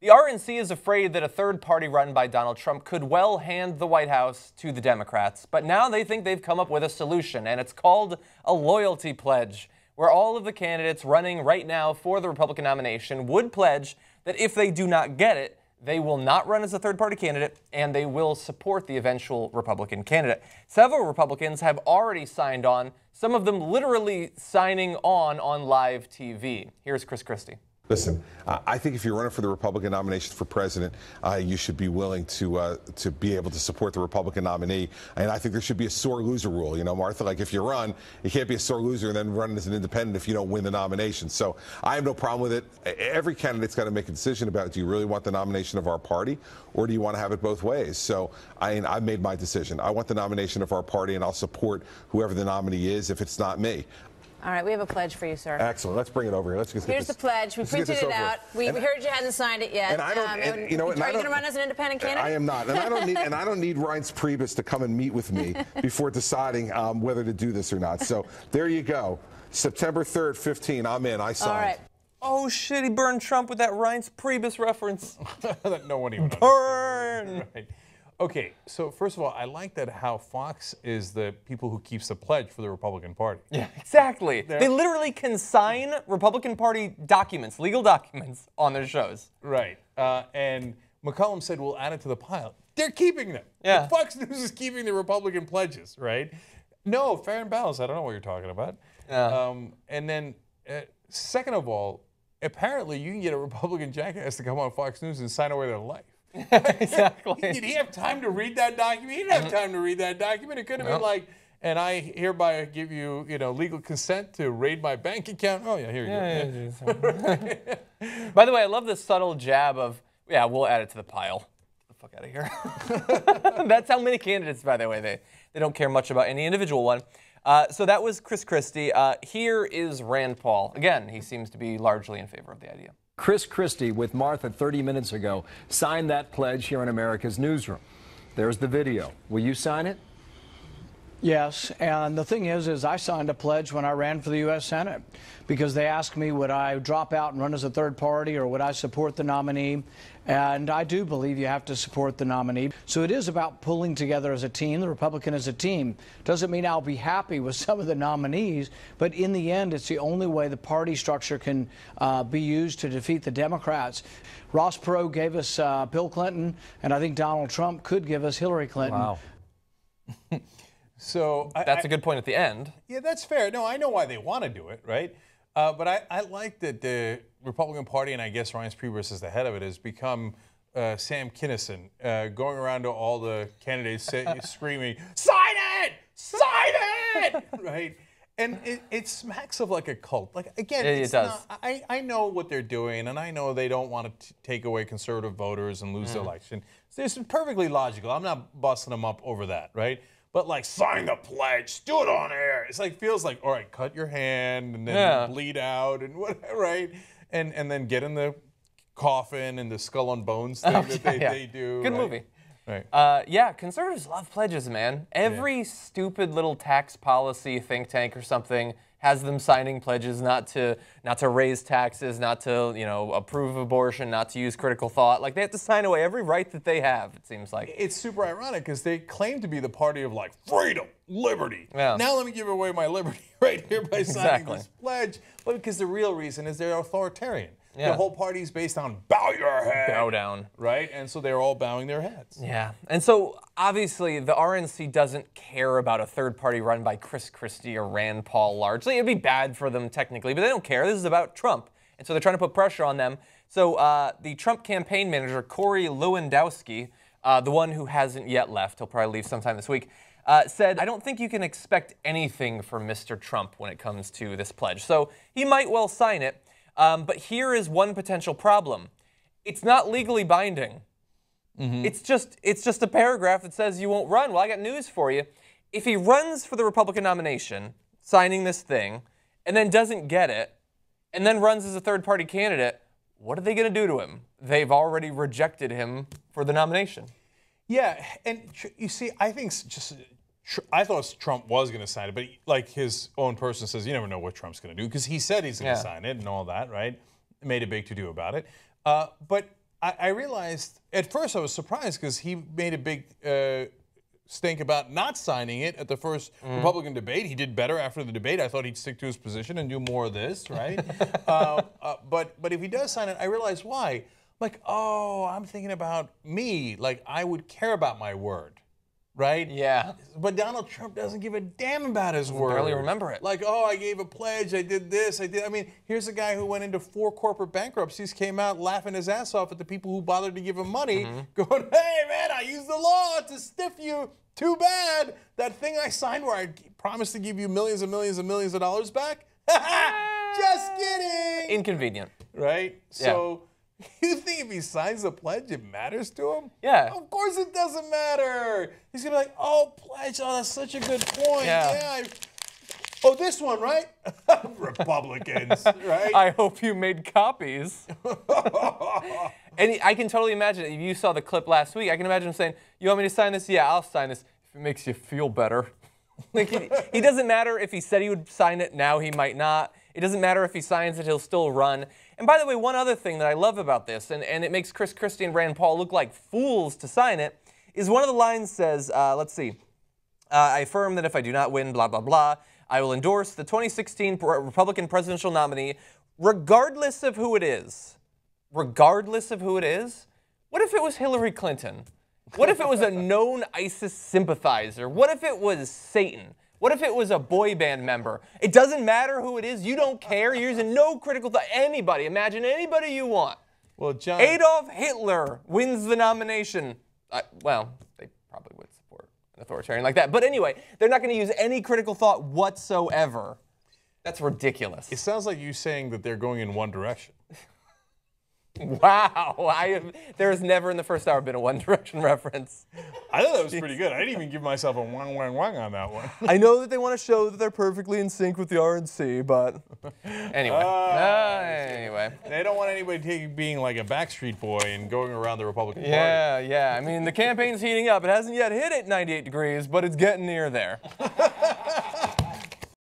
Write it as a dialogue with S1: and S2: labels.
S1: The RNC is afraid that a third party run by Donald Trump could well hand the White House to the Democrats, but now they think they've come up with a solution, and it's called a loyalty pledge, where all of the candidates running right now for the Republican nomination would pledge that if they do not get it, they will not run as a third-party candidate, and they will support the eventual Republican candidate. Several Republicans have already signed on, some of them literally signing on live TV. Here's Chris Christie.
S2: Listen, I think if you're running for the Republican nomination for president, you should be willing to be able to support the Republican nominee. And I think there should be a sore loser rule. You know, Martha, like if you run, you can't be a sore loser and then run as an independent if you don't win the nomination. So I have no problem with it. Every candidate's got to make a decision about, do you really want the nomination of our party, or do you want to have it both ways? So I've made my decision. I want the nomination of our party, and I'll support whoever the nominee is if it's not me.
S3: All right, we have a pledge for you, sir.
S2: Excellent. Let's bring it over here. Let's just get
S3: Here's
S2: this.
S3: the pledge. We printed it out. We heard you hadn't signed it yet.
S2: And I don't. And, you know,
S3: are you going to run as an independent candidate?
S2: I am not. And I don't need. And I don't need Reince Priebus to come and meet with me before deciding whether to do this or not. So there you go. September 3rd, 15. I'm in. I signed. All right.
S1: Oh shit! He burned Trump with that Reince Priebus reference.
S4: That no one even
S1: burn.
S4: Right. Okay, so first of all, I like that how Fox is the people who keeps the pledge for the Republican Party.
S1: Yeah, exactly. They literally can sign Republican Party documents, legal documents, on their shows.
S4: Right. And McCollum said, we'll add it to the pile. They're keeping them.
S1: Yeah.
S4: Fox News is keeping the Republican pledges, right? No, fair and balanced. I don't know what you're talking about.
S1: Yeah.
S4: And then, second of all, apparently you can get a Republican jackass to come on Fox News and sign away their life.
S1: Exactly.
S4: Did he have time to read that document? He didn't have time to read that document. It could have been like, and I hereby give you, legal consent to raid my bank account. Oh yeah, here you
S1: go. By the way, I love this subtle jab of, yeah, we'll add it to the pile. Get the fuck out of here. That's how many candidates, by the way, they don't care much about any individual one. So that was Chris Christie. Here is Rand Paul. Again, he seems to be largely in favor of the idea.
S5: Chris Christie with Martha 30 minutes ago signed that pledge here in America's Newsroom. There's the video. Will you sign it?
S6: Yes, and the thing is I signed a pledge when I ran for the U.S. Senate because they asked me would I drop out and run as a third party or would I support the nominee, and I do believe you have to support the nominee. So it is about pulling together as a team. The Republican as a team doesn't mean I'll be happy with some of the nominees, but in the end it's the only way the party structure can be used to defeat the Democrats. Ross Perot gave us Bill Clinton, and I think Donald Trump could give us Hillary Clinton.
S1: Wow.
S4: So
S1: that's a good point at the end.
S4: Yeah, that's fair. No, I know why they want to do it, right? But I like that the Republican Party, and I guess Reince Priebus is the head of it, has become Sam Kinison, going around to all the candidates screaming, "Sign it! Sign it!" Right? And it smacks of like a cult. Like, again,
S1: it does.
S4: I know what they're doing, and I know they don't want to take away conservative voters and lose the election. So it's perfectly logical. I'm not busting them up over that, right? But like, sign the pledge, do it on air. It's like, feels like, all right, cut your hand and then bleed out and whatever, right? And then get in the coffin and the skull and bones thing that they do.
S1: Good
S4: right?
S1: movie.
S4: Right.
S1: Yeah, conservatives love pledges, man. Every stupid little tax policy think tank or something has them signing pledges not to raise taxes, not to approve abortion, not to use critical thought. Like, they have to sign away every right that they have, it seems like.
S4: It's super ironic because they claim to be the party of like freedom, liberty.
S1: Yeah.
S4: Now let me give away my liberty right here by signing this pledge. But because the real reason is they're authoritarian.
S1: Yeah.
S4: The whole party is based on bow your head.
S1: Bow down.
S4: Right? And so they're all bowing their heads.
S1: Yeah. And so, obviously, the RNC doesn't care about a third party run by Chris Christie or Rand Paul largely. It'd be bad for them technically, but they don't care. This is about Trump. And so they're trying to put pressure on them. So the Trump campaign manager, Corey Lewandowski, the one who hasn't yet left, he'll probably leave sometime this week, said, I don't think you can expect anything from Mr. Trump when it comes to this pledge. So he might well sign it. But here is one potential problem. It's not legally binding. It's just a paragraph that says you won't run. Well, I got news for you. If he runs for the Republican nomination, signing this thing, and then doesn't get it, and then runs as a third-party candidate, what are they going to do to him? They've already rejected him for the nomination.
S4: Yeah, and you see, I think I thought Trump was going to sign it, but like his own person says, you never know what Trump's going to do because he said he's going to sign it and all that, right? Made a big to-do about it. But I realized at first I was surprised because he made a big stink about not signing it at the first Republican debate. He did better after the debate. I thought he'd stick to his position and do more of this, right? But if he does sign it, I realize why. Like, oh, I'm thinking about me. Like, I would care about my word, right?
S1: Yeah.
S4: But Donald Trump doesn't give a damn about his word.
S1: Barely remember it.
S4: Like, oh, I gave a pledge, I did this, I did. I mean, here's a guy who went into 4 corporate bankruptcies, came out laughing his ass off at the people who bothered to give him money, going, hey, man, I used the law to stiff you. Too bad. That thing I signed where I promised to give you millions and millions and millions of dollars back? Just kidding.
S1: Inconvenient.
S4: Right? So, you think if he signs the pledge, it matters to him?
S1: Yeah.
S4: Of course it doesn't matter. He's going to be like, oh, pledge, oh, that's such a good point.
S1: Yeah.
S4: Oh, this one, right? Republicans, right?
S1: I hope you made copies. And I can totally imagine, if you saw the clip last week, I can imagine him saying, you want me to sign this? Yeah, I'll sign this if it makes you feel better. Like, he doesn't matter if he said he would sign it, now he might not. It doesn't matter if he signs it, he'll still run. And by the way, one other thing that I love about this, and it makes Christie and Rand Paul look like fools to sign it, is one of the lines says, let's see, I affirm that if I do not win, blah, blah, blah, I will endorse the 2016 Republican presidential nominee, regardless of who it is. Regardless of who it is? What if it was Hillary Clinton? What if it was a known ISIS sympathizer? What if it was Satan? What if it was a boy band member? It doesn't matter who it is. You don't care. You're using no critical thought. Anybody. Imagine anybody you want.
S4: Well, John.
S1: Adolf Hitler wins the nomination. Well, they probably would support an authoritarian like that. But anyway, they're not going to use any critical thought whatsoever. That's ridiculous.
S4: It sounds like you saying that they're going in one direction.
S1: Wow. There has never in the first hour been a One Direction reference.
S4: I thought that was pretty good. I didn't even give myself a wang, wang, wang on that one.
S1: I know that they want to show that they're perfectly in sync with the RNC, but anyway. Anyway.
S4: They don't want anybody being like a Backstreet Boy and going around the Republican Party.
S1: Yeah. I mean, the campaign's heating up. It hasn't yet hit at 98 degrees, but it's getting near there.